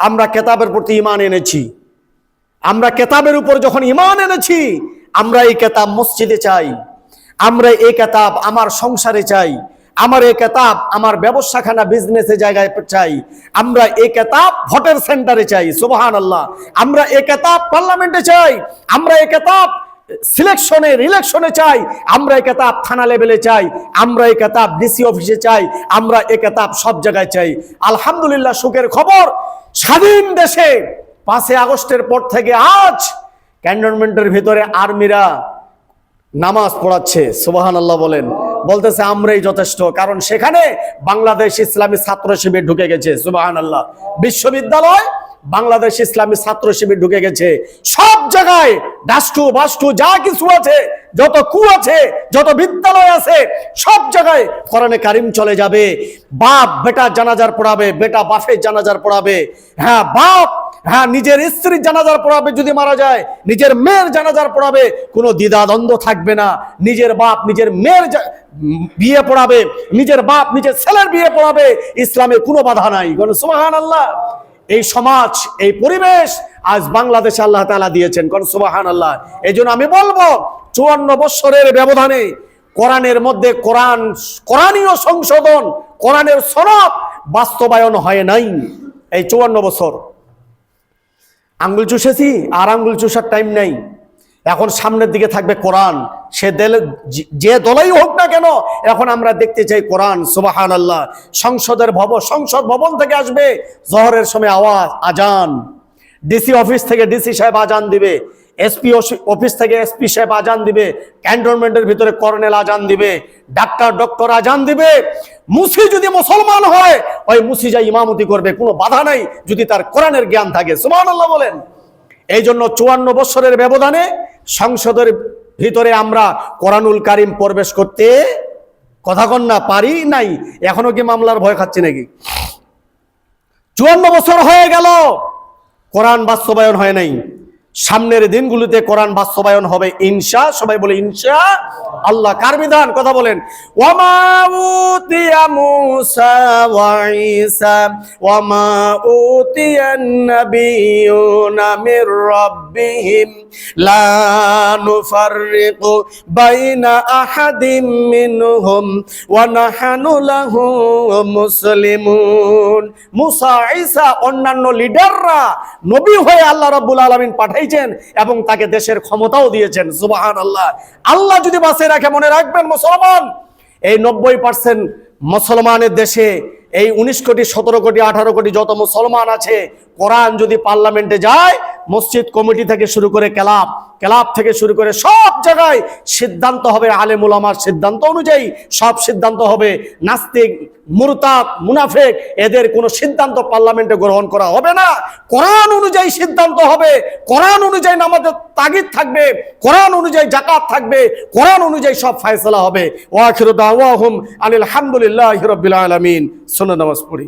আমরা কেতাবের প্রতি ঈমান এনেছি। আমরা কেতাবের উপর যখন ঈমান এনেছি, আমরা এই কেতাব মসজিদে চাই, আমরা এই কেতাব আমার সংসারে চাই, আমার এই কেতাব আমার ব্যবসাখানা বিজনেসের জায়গায় চাই, আমরা এই কেতাব ভোটের সেন্টারে চাই। সুবহানাল্লাহ। আমরা এই কেতাব পার্লামেন্টে চাই, আমরা এই কেতাব সিলেকশনে রিলেকশনে চাই, আমরা এই কেতাব থানা লেভেলে চাই, আমরা এই কেতাব ডিসি অফিসে চাই, আমরা এই কেতাব সব জায়গায় চাই। আলহামদুলিল্লাহ, সুখের খবর, স্বাধীন দেশে 5 আগস্টের পর থেকে আজ ক্যান্টনমেন্টের ভিতরে আর্মিরা নামাজ পড়াচ্ছে। সুবহানাল্লাহ বলেন। বলতেছে আমরাই যথেষ্ট, কারণ সেখানে বাংলাদেশ ইসলামী ছাত্র শিবির ঢুকে গেছে। সুবহানাল্লাহ। বিশ্ববিদ্যালয় বাংলাদেশ ইসলামী ছাত্র শিবির ঢুকে গেছে। সব জায়গায় ডাস্টু বাস্টু যা কিছু আছে, যত কু আছে, যত বিদ্যালয় আছে, সব জায়গায় কোরআনে কারিম চলে যাবে। বাপ বেটা জানাজার পড়াবে, বেটা বাপের জানাজার পড়াবে। হ্যাঁ, বাপ নিজের স্ত্রীর জানাজার পড়াবে, যদি মারা যায় নিজের মেয়ের জানাজার পড়াবে, কোনো দ্বিধাদ্বন্দ্ব থাকবে না। নিজের বাপ নিজের মেয়ের বিয়ে পড়াবে, নিজের বাপ নিজের ছেলের বিয়ে পড়াবে, ইসলামে কোনো বাধা নাই। সুবহানাল্লাহ। এই সমাজ, এই পরিবেশ আজ বাংলাদেশে আল্লাহ তাআলা দিয়েছেন। সুবহানাল্লাহ। এই জন্য আমি বলবো, 54 বছরের ব্যবধানে কোরআনের মধ্যে কোরআনীয় সংশোধন, কোরআনের সনদ বাস্তবায়ন হয় নাই। এই 54 বছর আঙ্গুল চুষেছি, আর আঙ্গুল চুষার টাইম নাই। এখন সামনের দিকে থাকবে কোরআন। যে দলই হোক না কেন, এখন আমরা দেখতে চাই কোরআন। সুবহানাল্লাহ। সংসদ ভবন থেকে আসবে জোহরের সময় আওয়াজ, আজান। ডিসি অফিস থেকে ডিসি সাহেব আজান দিবে, এসপি অফিস থেকে এসপি সাহেব আজান দিবে, ক্যান্টনমেন্টের ভিতরে কর্নেল আজান দিবে, ডক্টর আজান দিবে। মুসি যদি মুসলমান হয়, ওই মুসি যা ইমামতি করবে, কোনো বাধা নাই, যদি তার কোরআনের জ্ঞান থাকে। সুবহানাল্লাহ বলেন। এই জন্য 54 বছরের ব্যবধানে সংসদের ভিতরে আমরা কোরআনুল কারিম প্রবেশ করতে কথা কন না পারি নাই। এখনো কি মামলার ভয় খাচ্ছি নাকি? 54 বছর হয়ে গেল, কোরআন বাস্তবায়ন হয় নাই। সামনের দিনগুলোতে কোরআন বাস্তবায়ন হবে ইনশা। সবাই বলে ইনশা আল্লাহ। কার বিধান? কথা বলেন। ওয়ামা উতিয়া মূসা ওয়া ঈসা ওয়ামা উতিয়ান নাবিয়্যুনা মির রাব্বিহিম লা নুফাররিকু বাইনা আহাদিম মিনহুম ওয়া নাহনু লাহু মুসলিমুন। মূসা, ঈসা, অন্যান্য লিডাররা নবী হয়ে আল্লাহ রাব্বুল আলামিন পাঠাইছেন এবং তাকে দেশের ক্ষমতাও দিয়েছেন। সুবহানাল্লাহ। আল্লাহ যদি বাঁচিয়ে রাখে, মনে রাখবেন মুসলমান, এই 90% মুসলমানের দেশে, এই 19 কোটি 17 কোটি 18 কোটি যত মুসলমান আছে, কোরআন যদি পার্লামেন্টে যায়, মসজিদ কমিটি থেকে শুরু করে ক্লাব থেকে শুরু করে সব জায়গায় সিদ্ধান্ত হবে আলেম উলামার সিদ্ধান্ত অনুযায়ী। সব সিদ্ধান্ত হবে। নাস্তিক, মুরতাদ, মুনাফিক এদের কোনো সিদ্ধান্ত পার্লামেন্টে গ্রহণ করা হবে না। কোরআন অনুযায়ী সিদ্ধান্ত হবে, কোরআন অনুযায়ী নামাজের তাগিদ থাকবে, কোরআন অনুযায়ী যাকাত থাকবে, কোরআন অনুযায়ী সব ফয়সালা হবে। ওয়া আখিরু দাওয়াহুম আনিল হামদুলিল্লাহি রাব্বিল আলামিন। সুন্নাত নামাজ পড়ি।